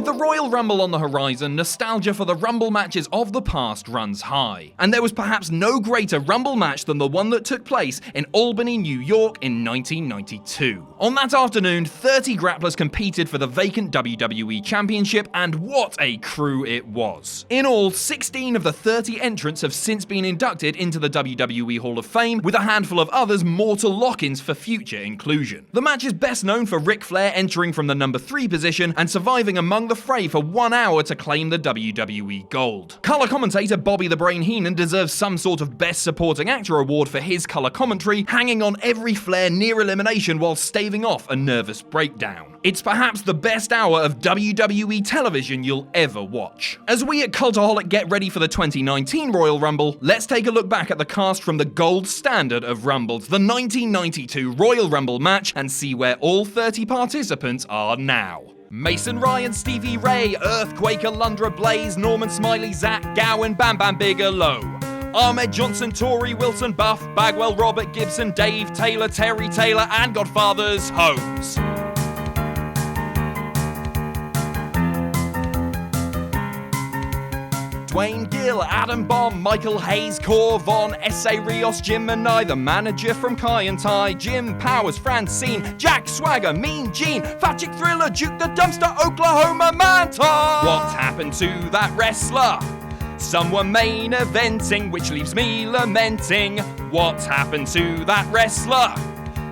With the Royal Rumble on the horizon, nostalgia for the Rumble matches of the past runs high. And there was perhaps no greater Rumble match than the one that took place in Albany, New York in 1992. On that afternoon, 30 grapplers competed for the vacant WWE Championship, and what a crew it was. In all, 16 of the 30 entrants have since been inducted into the WWE Hall of Fame, with a handful of others mortal lock-ins for future inclusion. The match is best known for Ric Flair entering from the number 3 position and surviving among the fray for 1 hour to claim the WWE Gold. Color commentator Bobby the Brain Heenan deserves some sort of Best Supporting Actor award for his color commentary, hanging on every Flair near elimination while staving off a nervous breakdown. It's perhaps the best hour of WWE television you'll ever watch. As we at Cultaholic get ready for the 2019 Royal Rumble, let's take a look back at the cast from the gold standard of Rumbles, the 1992 Royal Rumble match, and see where all 30 participants are now. Mason Ryan, Stevie Ray, Earthquake, Alundra Blaze, Norman Smiley, Zach Gowen, Bam Bam Bigelow, Ahmed Johnson, Tory Wilson, Buff, Bagwell, Robert Gibson, Dave Taylor, Terry Taylor, and Godfathers Holmes. Dwayne Gill, Adam Bomb, Michael Hayes, Cor Von, S.A. Rios, Jim Manai, the manager from Kai and Tai, Jim Powers, Francine, Jack Swagger, Mean Gene, Fat Chick Thriller, Duke the Dumpster, Oklahoma Manta. What happened to that wrestler? Some were main eventing, which leaves me lamenting. What happened to that wrestler?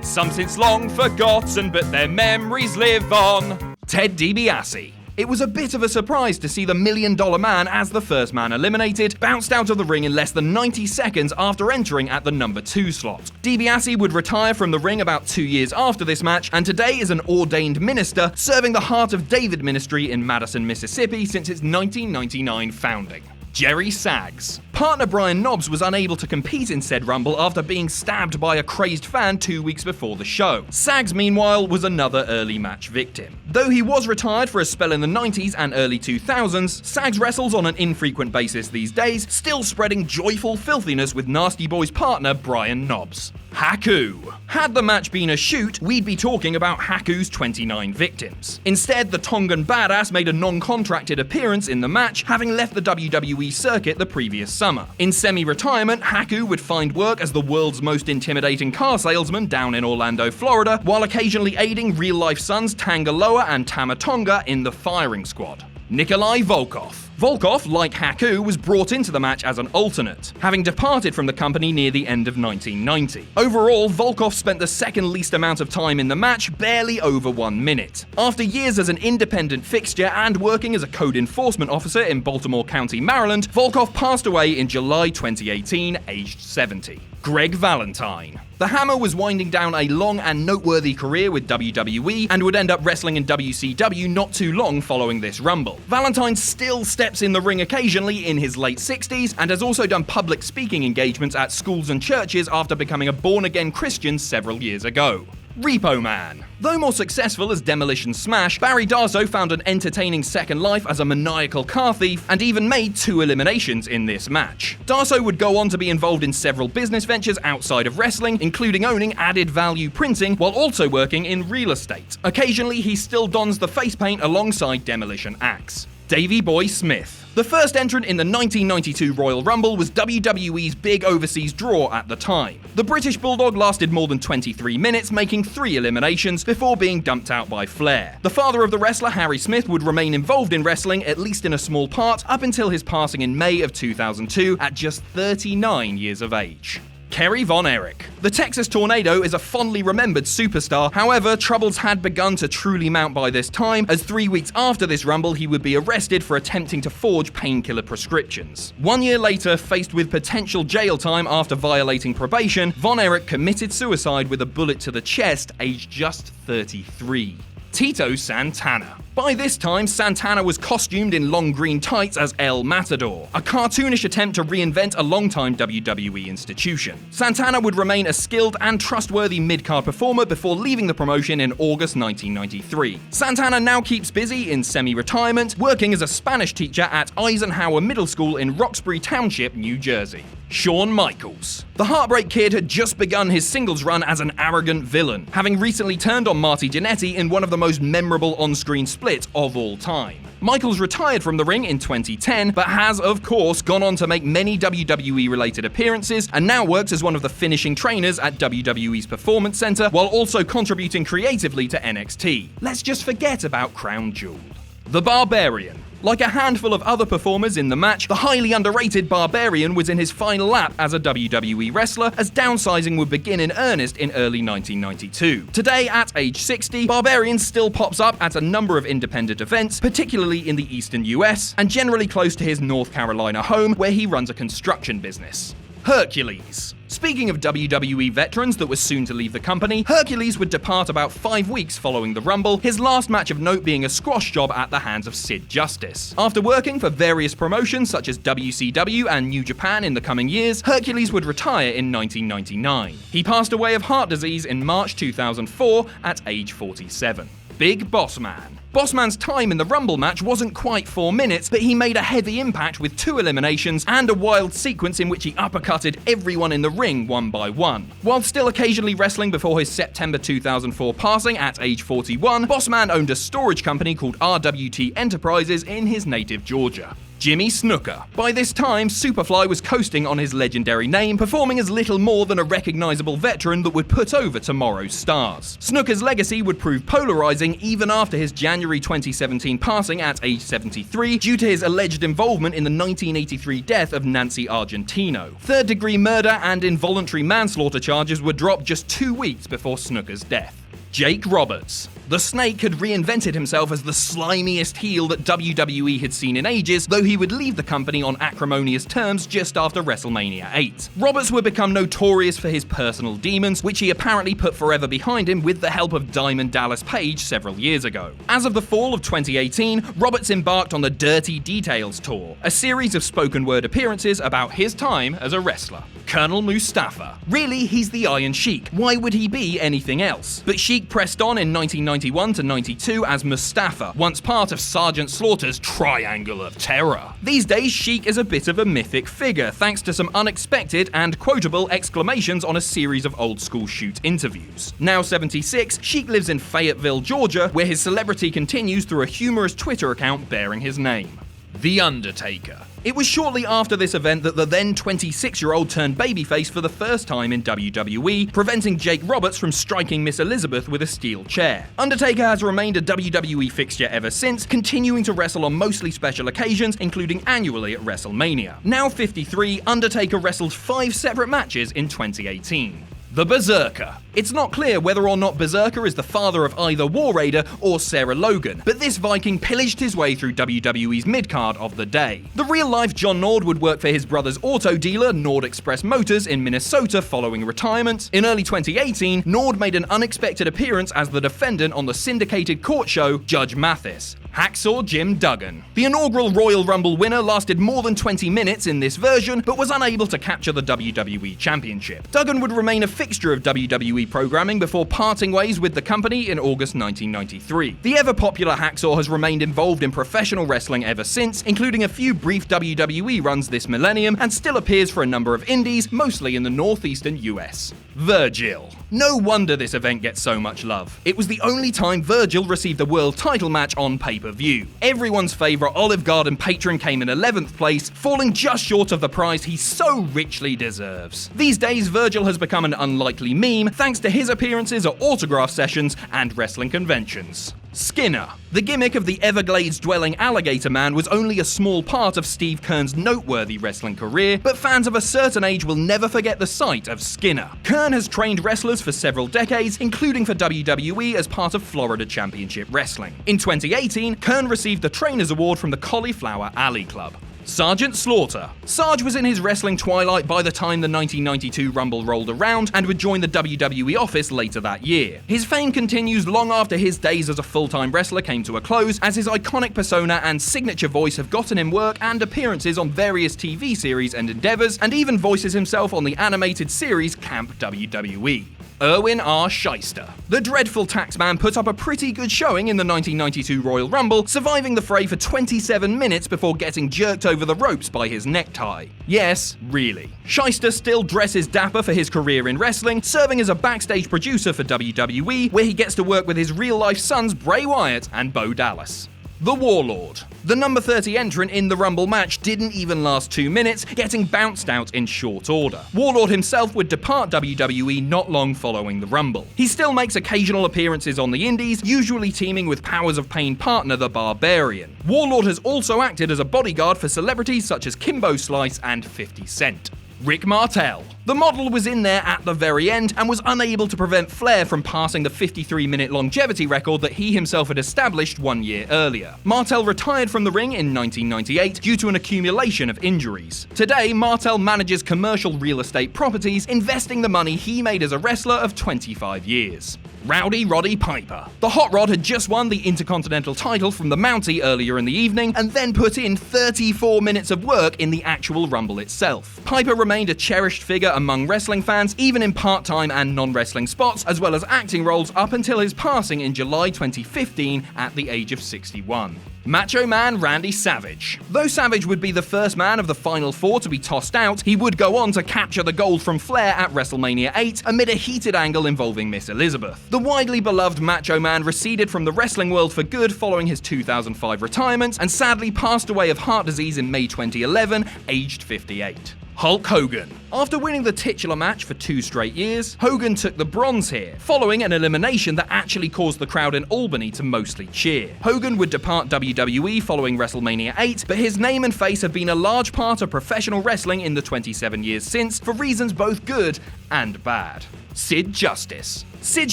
Some since long forgotten, but their memories live on. Ted DiBiase. It was a bit of a surprise to see the $1 Million Man, as the first man eliminated, bounced out of the ring in less than 90 seconds after entering at the number 2 slot. DiBiase would retire from the ring about 2 years after this match, and today is an ordained minister serving the Heart of David ministry in Madison, Mississippi since its 1999 founding. Jerry Sags. Partner Brian Knobbs was unable to compete in said Rumble after being stabbed by a crazed fan 2 weeks before the show. Sags, meanwhile, was another early match victim. Though he was retired for a spell in the 90s and early 2000s, Sags wrestles on an infrequent basis these days, still spreading joyful filthiness with Nasty Boy's partner Brian Knobbs. Haku. Had the match been a shoot, we'd be talking about Haku's 29 victims. Instead, the Tongan badass made a non-contracted appearance in the match, having left the WWE circuit the previous summer. In semi-retirement, Haku would find work as the world's most intimidating car salesman down in Orlando, Florida, while occasionally aiding real-life sons Tangaloa and Tamatonga in the firing squad. Nikolai Volkov. Volkov, like Haku, was brought into the match as an alternate, having departed from the company near the end of 1990. Overall, Volkov spent the second least amount of time in the match, barely over 1 minute. After years as an independent fixture and working as a code enforcement officer in Baltimore County, Maryland, Volkov passed away in July 2018, aged 70. Greg Valentine. The Hammer was winding down a long and noteworthy career with WWE and would end up wrestling in WCW not too long following this Rumble. Valentine still steps in the ring occasionally in his late 60s and has also done public speaking engagements at schools and churches after becoming a born-again Christian several years ago. Repo Man. Though more successful as Demolition Smash, Barry Darsow found an entertaining second life as a maniacal car thief and even made 2 eliminations in this match. Darsow would go on to be involved in several business ventures outside of wrestling, including owning Added Value Printing while also working in real estate. Occasionally, he still dons the face paint alongside Demolition Axe. Davey Boy Smith. The first entrant in the 1992 Royal Rumble was WWE's big overseas draw at the time. The British Bulldog lasted more than 23 minutes, making 3 eliminations before being dumped out by Flair. The father of the wrestler, Harry Smith, would remain involved in wrestling, at least in a small part, up until his passing in May of 2002 at just 39 years of age. Kerry Von Erich. The Texas Tornado is a fondly remembered superstar, however, troubles had begun to truly mount by this time, as 3 weeks after this Rumble he would be arrested for attempting to forge painkiller prescriptions. 1 year later, faced with potential jail time after violating probation, Von Erich committed suicide with a bullet to the chest, aged just 33. Tito Santana. By this time, Santana was costumed in long green tights as El Matador, a cartoonish attempt to reinvent a longtime WWE institution. Santana would remain a skilled and trustworthy mid-card performer before leaving the promotion in August 1993. Santana now keeps busy in semi-retirement, working as a Spanish teacher at Eisenhower Middle School in Roxbury Township, New Jersey. Shawn Michaels. The Heartbreak Kid had just begun his singles run as an arrogant villain, having recently turned on Marty Jannetty in one of the most memorable on-screen splits of all time. Michaels retired from the ring in 2010, but has, of course, gone on to make many WWE-related appearances and now works as one of the finishing trainers at WWE's Performance Center, while also contributing creatively to NXT. Let's just forget about Crown Jewel. The Barbarian. Like a handful of other performers in the match, the highly underrated Barbarian was in his final lap as a WWE wrestler, as downsizing would begin in earnest in early 1992. Today, at age 60, Barbarian still pops up at a number of independent events, particularly in the eastern US, and generally close to his North Carolina home, where he runs a construction business. Hercules. Speaking of WWE veterans that were soon to leave the company, Hercules would depart about 5 weeks following the Rumble, his last match of note being a squash job at the hands of Sid Justice. After working for various promotions such as WCW and New Japan in the coming years, Hercules would retire in 1999. He passed away of heart disease in March 2004 at age 47. Big Boss Man. Bossman's time in the Rumble match wasn't quite 4 minutes, but he made a heavy impact with 2 eliminations and a wild sequence in which he uppercutted everyone in the ring one by one. While still occasionally wrestling before his September 2004 passing at age 41, Bossman owned a storage company called RWT Enterprises in his native Georgia. Jimmy Snuka. By this time, Superfly was coasting on his legendary name, performing as little more than a recognizable veteran that would put over tomorrow's stars. Snuka's legacy would prove polarizing even after his January 2017 passing at age 73 due to his alleged involvement in the 1983 death of Nancy Argentino. Third-degree murder and involuntary manslaughter charges were dropped just 2 weeks before Snuka's death. Jake Roberts. The Snake had reinvented himself as the slimiest heel that WWE had seen in ages, though he would leave the company on acrimonious terms just after WrestleMania 8. Roberts would become notorious for his personal demons, which he apparently put forever behind him with the help of Diamond Dallas Page several years ago. As of the fall of 2018, Roberts embarked on the Dirty Details Tour, a series of spoken word appearances about his time as a wrestler. Colonel Mustafa. Really, he's the Iron Sheik. Why would he be anything else? But Sheik pressed on in 1991 to 92 as Mustafa, once part of Sergeant Slaughter's Triangle of Terror. These days, Sheik is a bit of a mythic figure, thanks to some unexpected and quotable exclamations on a series of old-school shoot interviews. Now 76, Sheik lives in Fayetteville, Georgia, where his celebrity continues through a humorous Twitter account bearing his name. The Undertaker. It was shortly after this event that the then 26-year-old turned babyface for the first time in WWE, preventing Jake Roberts from striking Miss Elizabeth with a steel chair. Undertaker has remained a WWE fixture ever since, continuing to wrestle on mostly special occasions, including annually at WrestleMania. Now 53, Undertaker wrestled 5 separate matches in 2018. The Berserker. It's not clear whether or not Berserker is the father of either War Raider or Sarah Logan, but this Viking pillaged his way through WWE's mid-card of the day. The real-life John Nord would work for his brother's auto dealer, Nord Express Motors, in Minnesota following retirement. In early 2018, Nord made an unexpected appearance as the defendant on the syndicated court show Judge Mathis. Hacksaw Jim Duggan. The inaugural Royal Rumble winner lasted more than 20 minutes in this version, but was unable to capture the WWE Championship. Duggan would remain a fixture of WWE programming before parting ways with the company in August 1993. The ever-popular Hacksaw has remained involved in professional wrestling ever since, including a few brief WWE runs this millennium, and still appears for a number of indies, mostly in the northeastern US. Virgil. No wonder this event gets so much love. It was the only time Virgil received a world title match on pay-per-view. Everyone's favourite Olive Garden patron came in 11th place, falling just short of the prize he so richly deserves. These days, Virgil has become an unlikely meme thanks to his appearances at autograph sessions and wrestling conventions. Skinner. The gimmick of the Everglades-dwelling alligator man was only a small part of Steve Kern's noteworthy wrestling career, but fans of a certain age will never forget the sight of Skinner. Kern has trained wrestlers for several decades, including for WWE as part of Florida Championship Wrestling. In 2018, Kern received the Trainers Award from the Cauliflower Alley Club. Sergeant Slaughter. Sarge was in his wrestling twilight by the time the 1992 Rumble rolled around and would join the WWE office later that year. His fame continues long after his days as a full-time wrestler came to a close, as his iconic persona and signature voice have gotten him work and appearances on various TV series and endeavors, and even voices himself on the animated series Camp WWE. Erwin R. Shyster. The dreadful taxman put up a pretty good showing in the 1992 Royal Rumble, surviving the fray for 27 minutes before getting jerked over the ropes by his necktie. Yes, really. Shyster still dresses dapper for his career in wrestling, serving as a backstage producer for WWE, where he gets to work with his real-life sons Bray Wyatt and Bo Dallas. The Warlord. The number 30 entrant in the Rumble match didn't even last 2 minutes, getting bounced out in short order. Warlord himself would depart WWE not long following the Rumble. He still makes occasional appearances on the indies, usually teaming with Powers of Pain partner the Barbarian. Warlord has also acted as a bodyguard for celebrities such as Kimbo Slice and 50 Cent. Rick Martel. The model was in there at the very end and was unable to prevent Flair from passing the 53-minute longevity record that he himself had established 1 year earlier. Martel retired from the ring in 1998 due to an accumulation of injuries. Today, Martel manages commercial real estate properties, investing the money he made as a wrestler of 25 years. Rowdy Roddy Piper. The Hot Rod had just won the Intercontinental title from the Mountie earlier in the evening and then put in 34 minutes of work in the actual Rumble itself. Piper remained a cherished figure among wrestling fans, even in part-time and non-wrestling spots, as well as acting roles up until his passing in July 2015 at the age of 61. Macho Man Randy Savage. Though Savage would be the first man of the Final Four to be tossed out, he would go on to capture the gold from Flair at WrestleMania 8 amid a heated angle involving Miss Elizabeth. The widely beloved Macho Man receded from the wrestling world for good following his 2005 retirement and sadly passed away of heart disease in May 2011, aged 58. Hulk Hogan. After winning the titular match for 2 straight years, Hogan took the bronze here, following an elimination that actually caused the crowd in Albany to mostly cheer. Hogan would depart WWE following WrestleMania 8, but his name and face have been a large part of professional wrestling in the 27 years since, for reasons both good and bad. Sid Justice. Sid's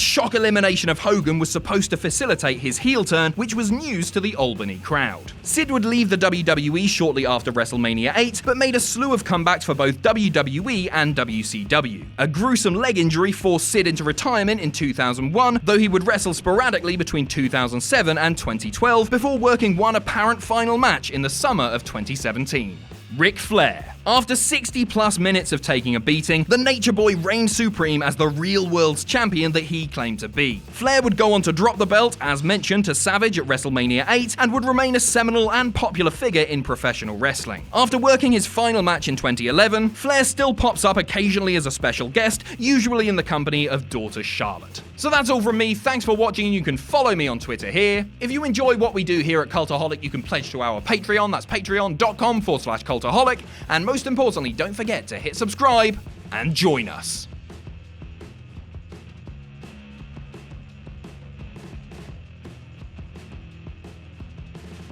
shock elimination of Hogan was supposed to facilitate his heel turn, which was news to the Albany crowd. Sid would leave the WWE shortly after WrestleMania 8, but made a slew of comebacks for both WWE and WCW. A gruesome leg injury forced Sid into retirement in 2001, though he would wrestle sporadically between 2007 and 2012 before working one apparent final match in the summer of 2017. Ric Flair. After 60-plus minutes of taking a beating, the Nature Boy reigned supreme as the real world's champion that he claimed to be. Flair would go on to drop the belt, as mentioned, to Savage at WrestleMania 8, and would remain a seminal and popular figure in professional wrestling. After working his final match in 2011, Flair still pops up occasionally as a special guest, usually in the company of daughter Charlotte. So that's all from me. Thanks for watching. You can follow me on Twitter here. If you enjoy what we do here at Cultaholic, you can pledge to our Patreon. That's patreon.com/Cultaholic. And most importantly, don't forget to hit subscribe and join us.